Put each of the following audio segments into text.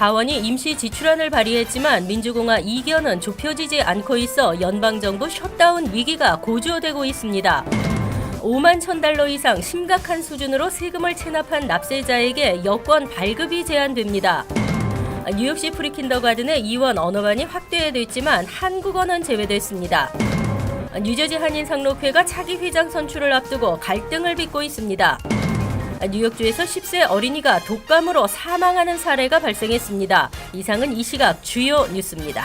하원이 임시 지출안을 발의했지만 민주공화 이견은 좁혀지지 않고 있어 연방정부 셧다운 위기가 고조되고 있습니다. 5만 $1,000 이상 심각한 수준으로 세금을 체납한 납세자에게 여권 발급이 제한됩니다. 뉴욕시 프리킨더가든의 이원 언어반이 확대됐지만 한국어는 제외됐습니다. 뉴저지 한인상록회가 차기 회장 선출을 앞두고 갈등을 빚고 있습니다. 뉴욕주에서 10세 어린이가 독감으로 사망하는 사례가 발생했습니다. 이상은 이 시각 주요 뉴스입니다.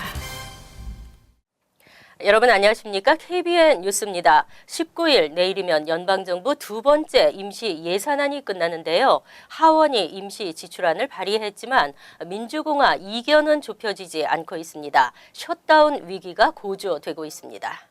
여러분 안녕하십니까? KBN 뉴스입니다. 19일 내일이면 연방정부 두 번째 임시 예산안이 끝나는데요. 하원이 임시 지출안을 발의했지만 민주공화 이견은 좁혀지지 않고 있습니다. 셧다운 위기가 고조되고 있습니다.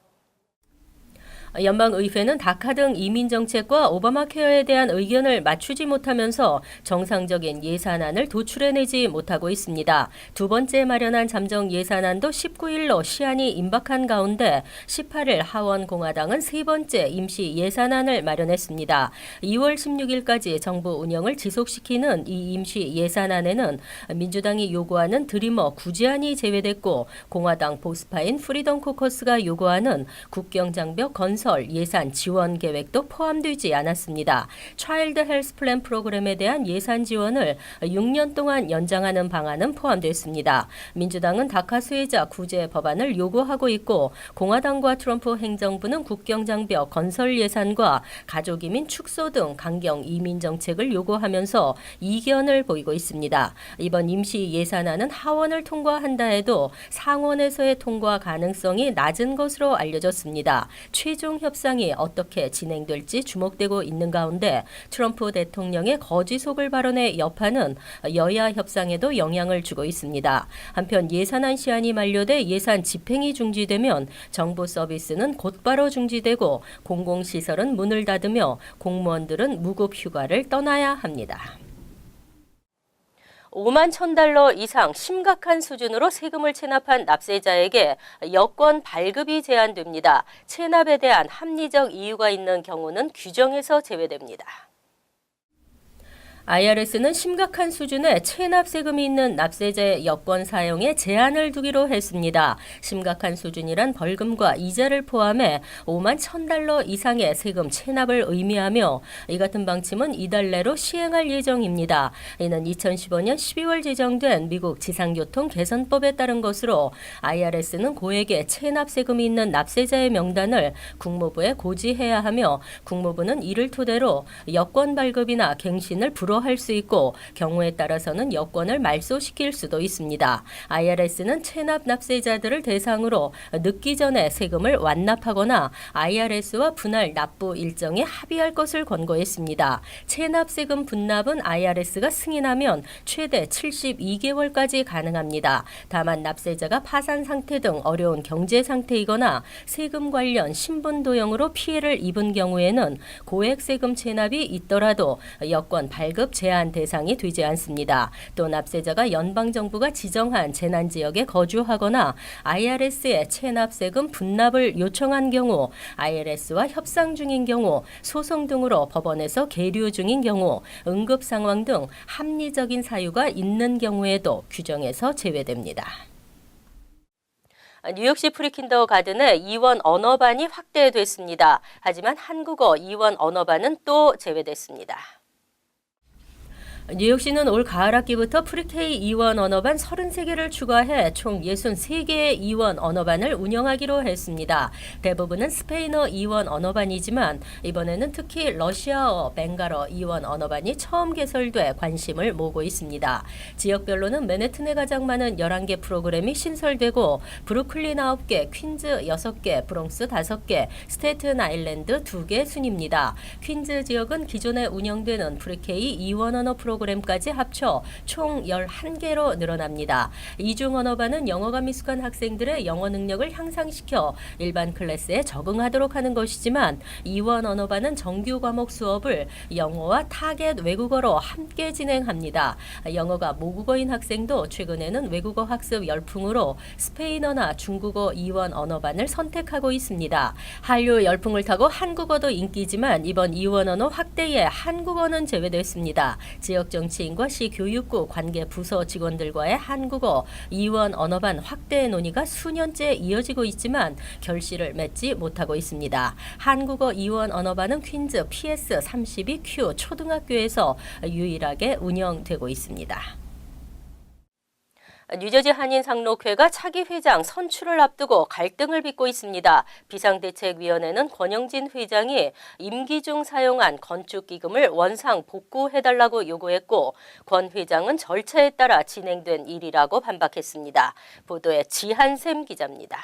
연방의회는 다카 등 이민정책과 오바마 케어에 대한 의견을 맞추지 못하면서 정상적인 예산안을 도출해내지 못하고 있습니다. 두 번째 마련한 잠정 예산안도 19일로 시한이 임박한 가운데 18일 하원 공화당은 세 번째 임시 예산안을 마련했습니다. 2월 16일까지 정부 운영을 지속시키는 이 임시 예산안에는 민주당이 요구하는 드리머 구제안이 제외됐고 공화당 보수파인 프리덤 코커스가 요구하는 국경장벽 건설 예산 지원 계획도 포함되지 않았습니다. 차일드 헬스 플랜 프로그램에 대한 예산 지원을 6년 동안 연장하는 방안은 포함됐습니다. 민주당은 다카 수혜자 구제 법안을 요구하고 있고 공화당과 트럼프 행정부는 국경장벽 건설 예산과 가족이민 축소 등 강경 이민 정책을 요구하면서 이견을 보이고 있습니다. 이번 임시 예산안은 하원을 통과한다 해도 상원에서의 통과 가능성이 낮은 것으로 알려졌습니다. 최종 협상이 어떻게 진행될지 주목되고 있는 가운데 트럼프 대통령의 거짓 속을 발언의 여파는 여야 협상에도 영향을 주고 있습니다. 한편 예산안 시한이 만료돼 예산 집행이 중지되면 정부 서비스는 곧바로 중지되고 공공시설은 문을 닫으며 공무원들은 무급 휴가를 떠나야 합니다. 5만 $1,000 이상 심각한 수준으로 세금을 체납한 납세자에게 여권 발급이 제한됩니다. 체납에 대한 합리적 이유가 있는 경우는 규정에서 제외됩니다. IRS는 심각한 수준의 체납 세금이 있는 납세자의 여권 사용에 제한을 두기로 했습니다. 심각한 수준이란 벌금과 이자를 포함해 5만 $1,000 이상의 세금 체납을 의미하며 이 같은 방침은 이달 내로 시행할 예정입니다. 이는 2015년 12월 제정된 미국 지상교통 개선법에 따른 것으로 IRS는 고액의 체납 세금이 있는 납세자의 명단을 국무부에 고지해야 하며 국무부는 이를 토대로 여권 발급이나 갱신을 불허할 수 있고 경우에 따라서는 여권을 말소시킬 수도 있습니다. IRS는 체납 납세자들을 대상으로 늦기 전에 세금을 완납하거나 IRS와 분할 납부 일정에 합의할 것을 권고했습니다. 체납 세금 분납은 IRS가 승인하면 최대 72개월까지 가능합니다. 다만 납세자가 파산 상태 등 어려운 경제 상태이거나 세금 관련 신분 도용으로 피해를 입은 경우에는 고액 세금 체납이 있더라도 여권 발급 제한 대상이 되지 않습니다. 또 납세자가 연방정부가 지정한 재난지역에 거주하거나 IRS에 체납세금 분납을 요청한 경우, IRS와 협상 중인 경우, 소송 등으로 법원에서 계류 중인 경우, 응급 상황 등 합리적인 사유가 있는 경우에도 규정에서 제외됩니다. 뉴욕시 프리킨더가든의 이원 언어반이 확대됐습니다. 하지만 한국어 이원 언어반은 또 제외됐습니다. 뉴욕시는 올 가을 학기부터 프리-K 2원 언어반 33개를 추가해 총 63개의 2원 언어반을 운영하기로 했습니다. 대부분은 스페인어 2원 언어반이지만 이번에는 특히 러시아어, 벵갈어 2원 언어반이 처음 개설돼 관심을 모으고 있습니다. 지역별로는 맨해튼에 가장 많은 11개 프로그램이 신설되고 브루클린 9개, 퀸즈 6개, 브롱스 5개, 스테튼 아일랜드 2개 순입니다. 퀸즈 지역은 기존에 운영되는 프리-K 2원 언어 프로그램까지 합쳐 총 11개로 늘어납니다. 이중 언어반은 영어가 미숙한 학생들의 영어 능력을 향상시켜 일반 클래스에 적응하도록 하는 것이지만 이원 언어반은 정규 과목 수업을 영어와 타겟 외국어로 함께 진행합니다. 영어가 모국어인 학생도 최근에는 외국어 학습 열풍으로 스페인어나 중국어 이원 언어반을 선택하고 있습니다. 한류 열풍을 타고 한국어도 인기지만 이번 이원 언어 확대에 한국어는 제외됐습니다. 지역 지역 정치인과 시 교육부 관계 부서 직원들과의 한국어 이원 언어반 확대 논의가 수년째 이어지고 있지만 결실을 맺지 못하고 있습니다. 한국어 이원 언어반은 퀸즈 PS32Q 초등학교에서 유일하게 운영되고 있습니다. 뉴저지 한인상록회가 차기 회장 선출을 앞두고 갈등을 빚고 있습니다. 비상대책위원회는 권영진 회장이 임기 중 사용한 건축기금을 원상 복구해달라고 요구했고 권 회장은 절차에 따라 진행된 일이라고 반박했습니다. 보도에 지한샘 기자입니다.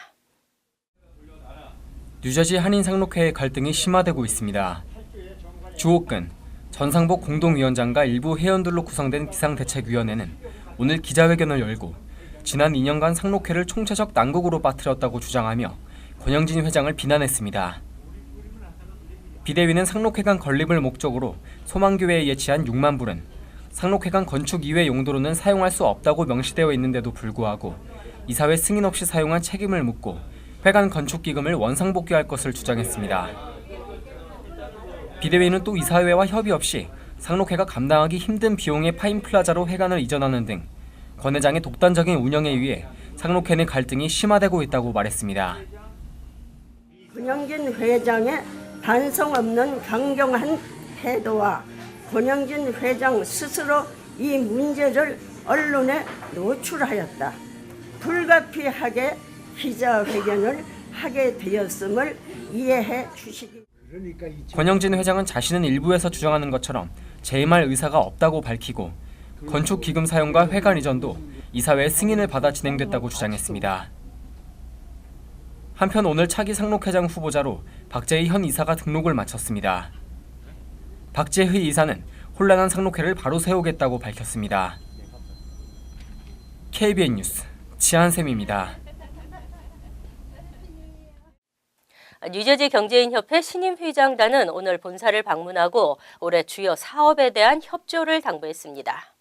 뉴저지 한인상록회의 갈등이 심화되고 있습니다. 주옥근 전상복 공동위원장과 일부 회원들로 구성된 비상대책위원회는 오늘 기자회견을 열고 지난 2년간 상록회를 총체적 난국으로 빠뜨렸다고 주장하며 권영진 회장을 비난했습니다. 비대위는 상록회관 건립을 목적으로 소망교회에 예치한 6만 불은 상록회관 건축 이외 용도로는 사용할 수 없다고 명시되어 있는데도 불구하고 이사회 승인 없이 사용한 책임을 묻고 회관 건축 기금을 원상복귀할 것을 주장했습니다. 비대위는 또 이사회와 협의 없이 상록회가 감당하기 힘든 비용의 파인플라자로 회관을 이전하는 등 권 회장의 독단적인 운영에 의해 상록회 내 갈등이 심화되고 있다고 말했습니다. 권영진 회장의 반성 없는 강경한 태도와 권영진 회장 스스로 이 문제를 언론에 노출하였다. 불가피하게 기자회견을 하게 되었음을 이해해 주시기. 권영진 회장은 자신은 일부에서 주장하는 것처럼 재임할 의사가 없다고 밝히고 건축 기금 사용과 회관 이전도 이사회의 승인을 받아 진행됐다고 주장했습니다. 한편 오늘 차기 상록회장 후보자로 박재희 현 이사가 등록을 마쳤습니다. 박재희 이사는 혼란한 상록회를 바로 세우겠다고 밝혔습니다. KBN 뉴스 지한샘입니다. 뉴저지 경제인협회 신임 회장단은 오늘 본사를 방문하고 올해 주요 사업에 대한 협조를 당부했습니다.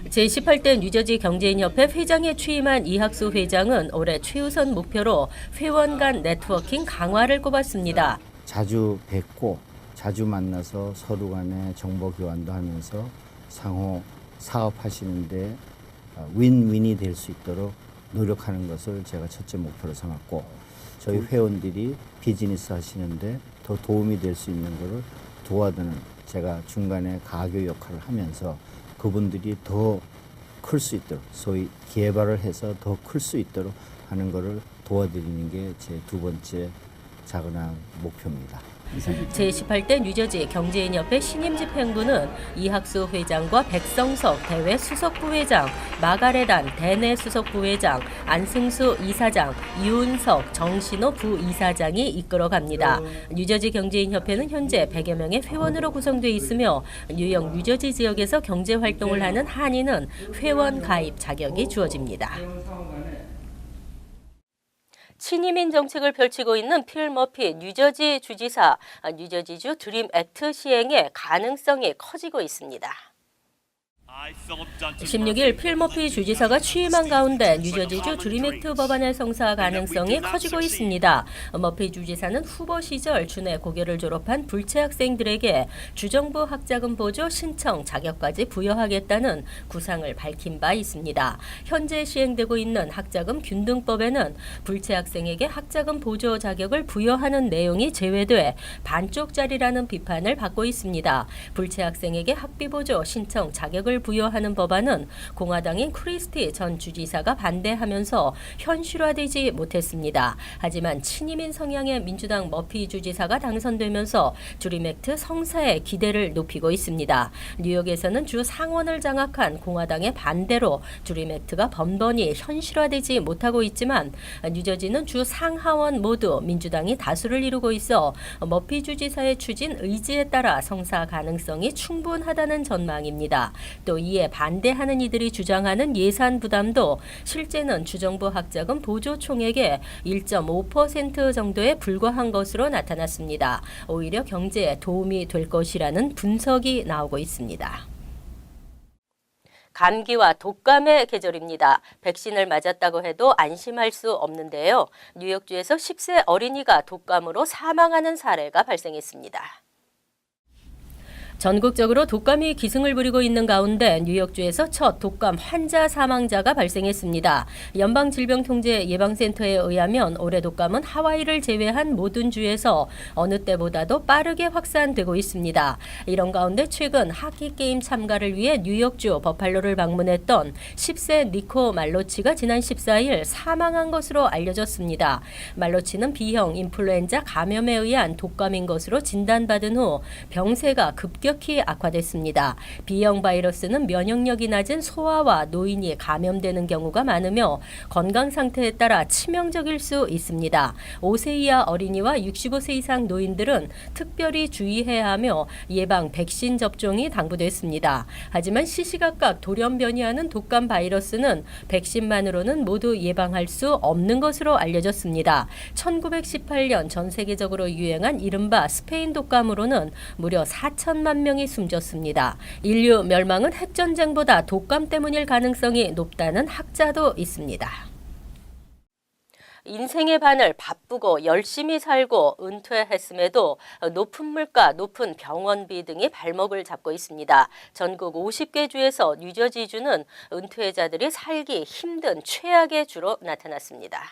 제18대 뉴저지 경제인협회 회장에 취임한 이학수 회장은 올해 최우선 목표로 회원 간 네트워킹 강화를 꼽았습니다. 자주 뵙고 자주 만나서 서로 간에 정보 교환도 하면서 상호 사업하시는데 윈윈이 될 수 있도록 노력하는 것을 제가 첫째 목표로 삼았고 저희 회원들이 비즈니스 하시는데 더 도움이 될 수 있는 것을 도와드는 제가 중간에 가교 역할을 하면서 그분들이 더 클 수 있도록 소위 개발을 해서 더 클 수 있도록 하는 것을 도와드리는 게 제 두 번째 작은 목표입니다. 제18대 뉴저지 경제인협회 신임 집행부는 이학수 회장과 백성석 대외 수석부회장, 마가레단 대내 수석부회장, 안승수 이사장, 이운석, 정신호 부이사장이 이끌어갑니다. 뉴저지 경제인협회는 현재 100여 명의 회원으로 구성돼 있으며 뉴욕 뉴저지 지역에서 경제활동을 하는 한인은 회원 가입 자격이 주어집니다. 친이민 정책을 펼치고 있는 필 머피 뉴저지 주지사, 뉴저지주 드림 액트 시행의 가능성이 커지고 있습니다. 16일 필 머피 주지사가 취임한 가운데 뉴저지주 드림 액트 법안의 성사 가능성이 커지고 있습니다. 머피 주지사는 후보 시절 주내 고교를 졸업한 불체 학생들에게 주정부 학자금 보조 신청 자격까지 부여하겠다는 구상을 밝힌 바 있습니다. 현재 시행되고 있는 학자금 균등법에는 불체 학생에게 학자금 보조 자격을 부여하는 내용이 제외돼 반쪽짜리라는 비판을 받고 있습니다. 불체 학생에게 학비 보조 신청 자격을 부여하는 법안은 공화당인 크리스티 전 주지사가 반대하면서 현실화되지 못했습니다. 하지만 친이민 성향의 민주당 머피 주지사가 당선되면서 드림 액트 성사에 기대를 높이고 있습니다. 뉴욕에서는 주 상원을 장악한 공화당의 반대로 드림 액트가 번번이 현실화되지 못하고 있지만 뉴저지는 주 상하원 모두 민주당이 다수를 이루고 있어 머피 주지사의 추진 의지에 따라 성사 가능성이 충분하다는 전망입니다. 또 이에 반대하는 이들이 주장하는 예산 부담도 실제는 주정부 학자금 보조 총액의 1.5% 정도에 불과한 것으로 나타났습니다. 오히려 경제에 도움이 될 것이라는 분석이 나오고 있습니다. 감기와 독감의 계절입니다. 백신을 맞았다고 해도 안심할 수 없는데요. 뉴욕주에서 10세 어린이가 독감으로 사망하는 사례가 발생했습니다. 전국적으로 독감이 기승을 부리고 있는 가운데 뉴욕주에서 첫 독감 환자 사망자가 발생했습니다. 연방질병통제예방센터에 의하면 올해 독감은 하와이를 제외한 모든 주에서 어느 때보다도 빠르게 확산되고 있습니다. 이런 가운데 최근 하키게임 참가를 위해 뉴욕주 버팔로를 방문했던 10세 니코 말로치가 지난 14일 사망한 것으로 알려졌습니다. 말로치는 B형 인플루엔자 감염에 의한 독감인 것으로 진단받은 후 병세가 급격히 악화됐습니다. B형 바이러스는 면역력이 낮은 소아와 노인이 감염되는 경우가 많으며 건강 상태에 따라 치명적일 수 있습니다. 5세 이하 어린이와 65세 이상 노인들은 특별히 주의해야 하며 예방 백신 접종이 당부됐습니다. 하지만 시시각각 돌연 변이하는 독감 바이러스는 백신만으로는 모두 예방할 수 없는 것으로 알려졌습니다. 1918년 전 세계적으로 유행한 이른바 스페인 독감으로는 무려 4천만 명이 숨졌습니다. 인류 멸망은 핵전쟁보다 독감 때문일 가능성이 높다는 학자도 있습니다. 인생의 반을 바쁘고 열심히 살고 은퇴했음에도 높은 물가, 높은 병원비 등이 발목을 잡고 있습니다. 전국 50개 주에서 뉴저지주는 은퇴자들이 살기 힘든 최악의 주로 나타났습니다.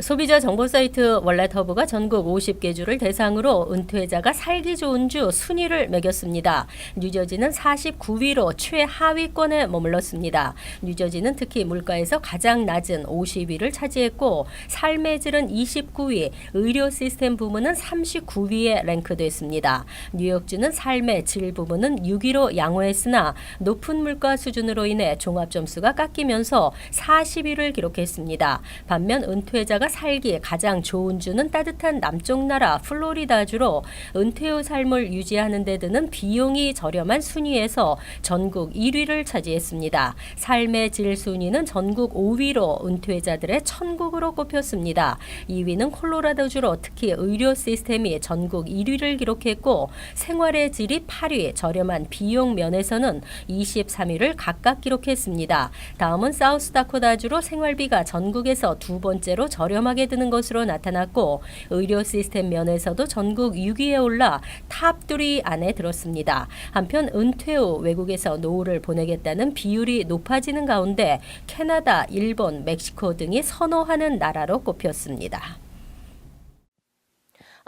소비자 정보 사이트 월렛허브가 전국 50개 주를 대상으로 은퇴자가 살기 좋은 주 순위를 매겼습니다. 뉴저지는 49위로 최하위권에 머물렀습니다. 뉴저지는 특히 물가에서 가장 낮은 50위를 차지했고 삶의 질은 29위, 의료 시스템 부문은 39위에 랭크됐습니다. 뉴욕주는 삶의 질 부문은 6위로 양호했으나 높은 물가 수준으로 인해 종합 점수가 깎이면서 40위를 기록했습니다. 반면 은퇴자가 살기에 가장 좋은 주는 따뜻한 남쪽 나라 플로리다주로 은퇴 후 삶을 유지하는 데 드는 비용이 저렴한 순위에서 전국 1위를 차지했습니다. 삶의 질 순위는 전국 5위로 은퇴자들의 천국으로 꼽혔습니다. 2위는 콜로라도주로 특히 의료 시스템이 전국 1위를 기록했고 생활의 질이 8위, 저렴한 비용 면에서는 23위를 각각 기록했습니다. 다음은 사우스다코타주로 생활비가 전국에서 두 번째로 저렴하게 드는 것으로 나타났고 의료 시스템 면에서도 전국 6위에 올라 탑3 안에 들었습니다. 한편 은퇴 후 외국에서 노후를 보내겠다는 비율이 높아지는 가운데 캐나다, 일본, 멕시코 등이 선호하는 나라로 꼽혔습니다.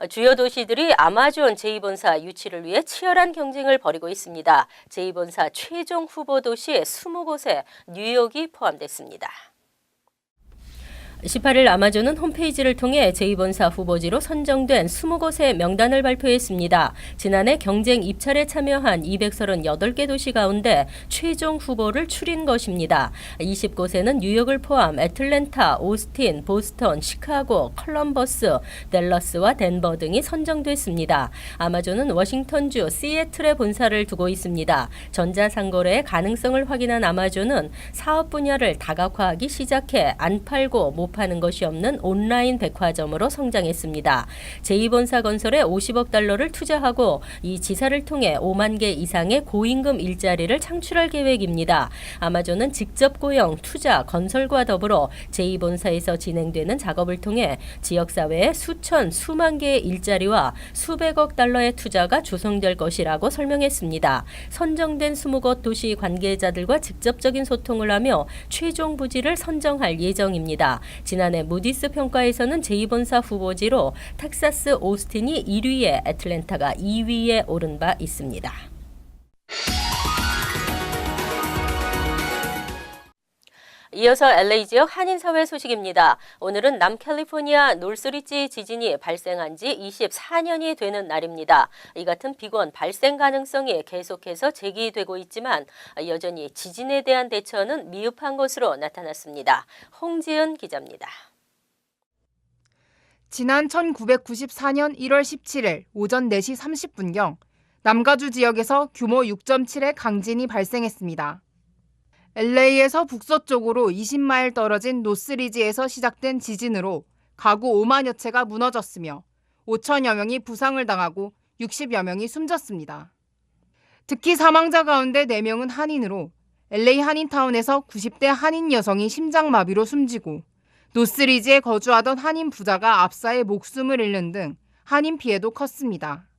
주요 도시들이 아마존 제2본사 유치를 위해 치열한 경쟁을 벌이고 있습니다. 제2본사 최종 후보 도시 20곳에 뉴욕이 포함됐습니다. 18일 아마존은 홈페이지를 통해 제2본사 후보지로 선정된 20곳의 명단을 발표했습니다. 지난해 경쟁 입찰에 참여한 238개 도시 가운데 최종 후보를 추린 것입니다. 20곳에는 뉴욕을 포함 애틀랜타, 오스틴, 보스턴, 시카고, 컬럼버스, 댈러스와 덴버 등이 선정됐습니다. 아마존은 워싱턴주 시애틀에 본사를 두고 있습니다. 전자상거래의 가능성을 확인한 아마존은 사업 분야를 다각화하기 시작해 안 팔고 못 파는 것이 없는 온라인 백화점으로 성장했습니다. 제2본사 건설에 50억 달러를 투자하고 이 지사를 통해 5만 개 이상의 고임금 일자리를 창출할 계획입니다. 아마존은 직접 고용, 투자, 건설과 더불어 제2본사에서 진행되는 작업을 통해 지역사회에 수만 개의 일자리와 수백억 달러의 투자가 조성될 것이라고 설명했습니다. 선정된 20곳 도시 관계자들과 직접적인 소통을 하며 최종 부지를 선정할 예정입니다. 지난해 무디스 평가에서는 제2본사 후보지로 텍사스 오스틴이 1위에 애틀랜타가 2위에 오른 바 있습니다. 이어서 LA 지역 한인사회 소식입니다. 오늘은 남캘리포니아 놀스리지 지진이 발생한 지 24년이 되는 날입니다. 이 같은 비건 발생 가능성이 계속해서 제기되고 있지만 여전히 지진에 대한 대처는 미흡한 것으로 나타났습니다. 홍지은 기자입니다. 지난 1994년 1월 17일 오전 4시 30분경 남가주 지역에서 규모 6.7의 강진이 발생했습니다. LA에서 북서쪽으로 20마일 떨어진 노스리지에서 시작된 지진으로 가구 5만여 채가 무너졌으며 5천여 명이 부상을 당하고 60여 명이 숨졌습니다. 특히 사망자 가운데 4명은 한인으로 LA 한인타운에서 90대 한인 여성이 심장마비로 숨지고 노스리지에 거주하던 한인 부자가 압사해 목숨을 잃는 등 한인 피해도 컸습니다.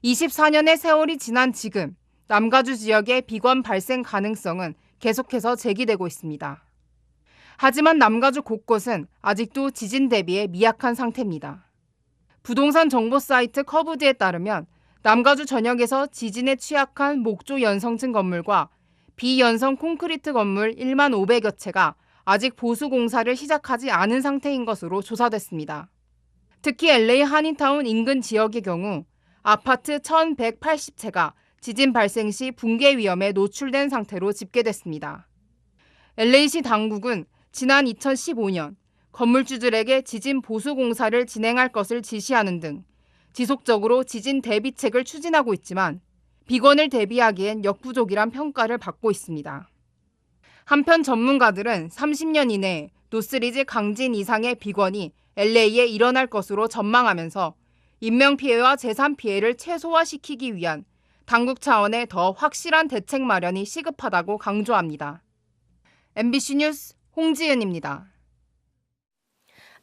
24년의 세월이 지난 지금 남가주 지역의 비건 발생 가능성은 계속해서 제기되고 있습니다. 하지만 남가주 곳곳은 아직도 지진 대비에 미약한 상태입니다. 부동산 정보 사이트 커브드에 따르면 남가주 전역에서 지진에 취약한 목조 연성층 건물과 비연성 콘크리트 건물 1만 500여 채가 아직 보수 공사를 시작하지 않은 상태인 것으로 조사됐습니다. 특히 LA 한인타운 인근 지역의 경우 아파트 1,180채가 지진 발생 시 붕괴 위험에 노출된 상태로 집계됐습니다. LA시 당국은 지난 2015년 건물주들에게 지진 보수 공사를 진행할 것을 지시하는 등 지속적으로 지진 대비책을 추진하고 있지만 비건을 대비하기엔 역부족이란 평가를 받고 있습니다. 한편 전문가들은 30년 이내에 노스리지 강진 이상의 비건이 LA에 일어날 것으로 전망하면서 인명피해와 재산피해를 최소화시키기 위한 당국 차원의 더 확실한 대책 마련이 시급하다고 강조합니다. MBC 뉴스 홍지은입니다.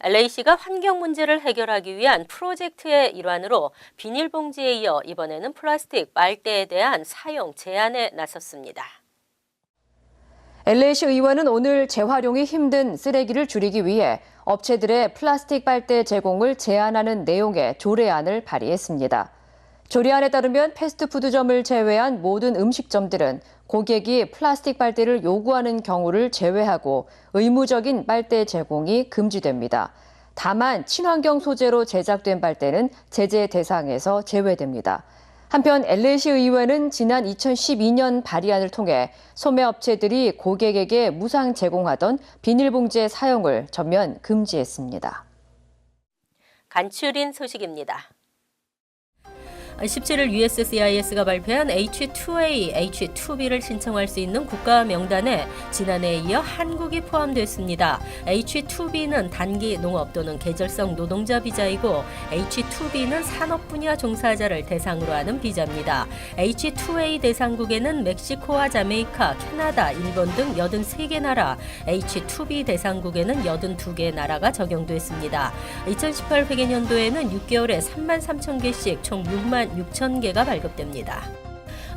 LA시가 환경 문제를 해결하기 위한 프로젝트의 일환으로 비닐봉지에 이어 이번에는 플라스틱 빨대에 대한 사용 제한에 나섰습니다. LA시 의원은 오늘 재활용이 힘든 쓰레기를 줄이기 위해 업체들의 플라스틱 빨대 제공을 제한하는 내용의 조례안을 발의했습니다. 조례안에 따르면 패스트푸드점을 제외한 모든 음식점들은 고객이 플라스틱 빨대를 요구하는 경우를 제외하고 의무적인 빨대 제공이 금지됩니다. 다만 친환경 소재로 제작된 빨대는 제재 대상에서 제외됩니다. 한편 LA시 의회는 지난 2012년 발의안을 통해 소매업체들이 고객에게 무상 제공하던 비닐봉지의 사용을 전면 금지했습니다. 간추린 소식입니다. 17일 USCIS가 발표한 H2A, H2B를 신청할 수 있는 국가 명단에 지난해에 이어 한국이 포함됐습니다. H2B는 단기 농업 또는 계절성 노동자 비자이고 H2B는 산업 분야 종사자를 대상으로 하는 비자입니다. H2A 대상국에는 멕시코와 자메이카, 캐나다, 일본 등 83개 나라, H2B 대상국에는 82개 나라가 적용됐습니다. 2018 회계년도에는 6개월에 3만 3천 개씩 총 6만 6천 개가 발급됩니다.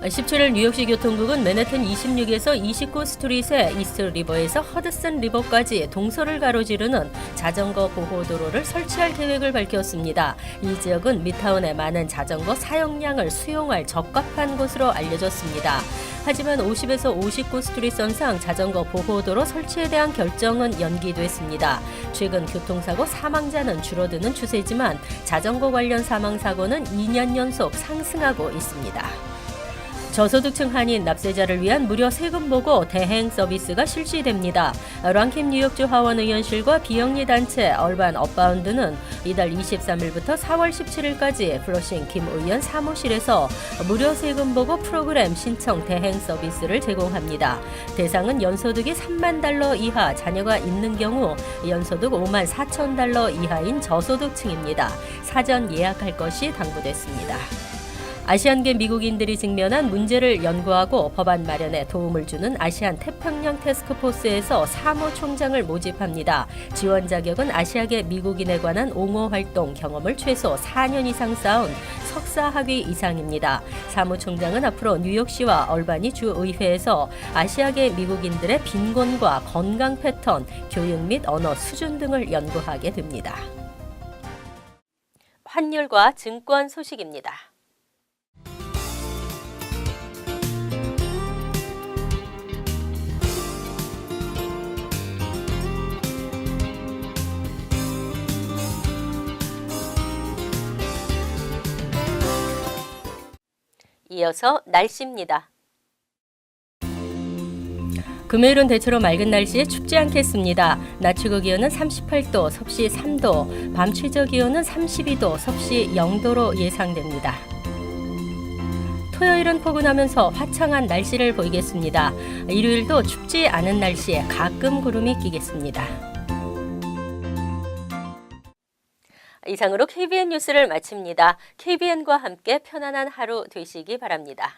17일 뉴욕시 교통국은 맨해튼 26에서 29 스트릿의 이스트 리버에서 허드슨 리버까지 동서를 가로지르는 자전거 보호도로를 설치할 계획을 밝혔습니다. 이 지역은 미타운의 많은 자전거 사용량을 수용할 적합한 곳으로 알려졌습니다. 하지만 50에서 59 스트릿 선상 자전거 보호도로 설치에 대한 결정은 연기됐습니다. 최근 교통사고 사망자는 줄어드는 추세지만 자전거 관련 사망사고는 2년 연속 상승하고 있습니다. 저소득층 한인 납세자를 위한 무료 세금 보고 대행 서비스가 실시됩니다. 랑킴 뉴욕주 하원 의원실과 비영리 단체 얼반 업바운드는 이달 23일부터 4월 17일까지 플러싱 김 의원 사무실에서 무료 세금 보고 프로그램 신청 대행 서비스를 제공합니다. 대상은 연소득이 3만 달러 이하 자녀가 있는 경우 연소득 5만 4천 달러 이하인 저소득층입니다. 사전 예약할 것이 당부됐습니다. 아시안계 미국인들이 직면한 문제를 연구하고 법안 마련에 도움을 주는 아시안 태평양 태스크포스에서 사무총장을 모집합니다. 지원 자격은 아시아계 미국인에 관한 옹호 활동 경험을 최소 4년 이상 쌓은 석사 학위 이상입니다. 사무총장은 앞으로 뉴욕시와 얼바니 주의회에서 아시아계 미국인들의 빈곤과 건강 패턴, 교육 및 언어 수준 등을 연구하게 됩니다. 환율과 증권 소식입니다. 이어서 날씨입니다. 금요일은 대체로 맑은 날씨에 춥지 않겠습니다. 낮 최고 기온은 38도, 섭씨 3도, 밤 최저 기온은 32도, 섭씨 0도로 예상됩니다. 토요일은 포근하면서 화창한 날씨를 보이겠습니다. 일요일도 춥지 않은 날씨에 가끔 구름이 끼겠습니다. 이상으로 KBN 뉴스를 마칩니다. KBN과 함께 편안한 하루 되시기 바랍니다.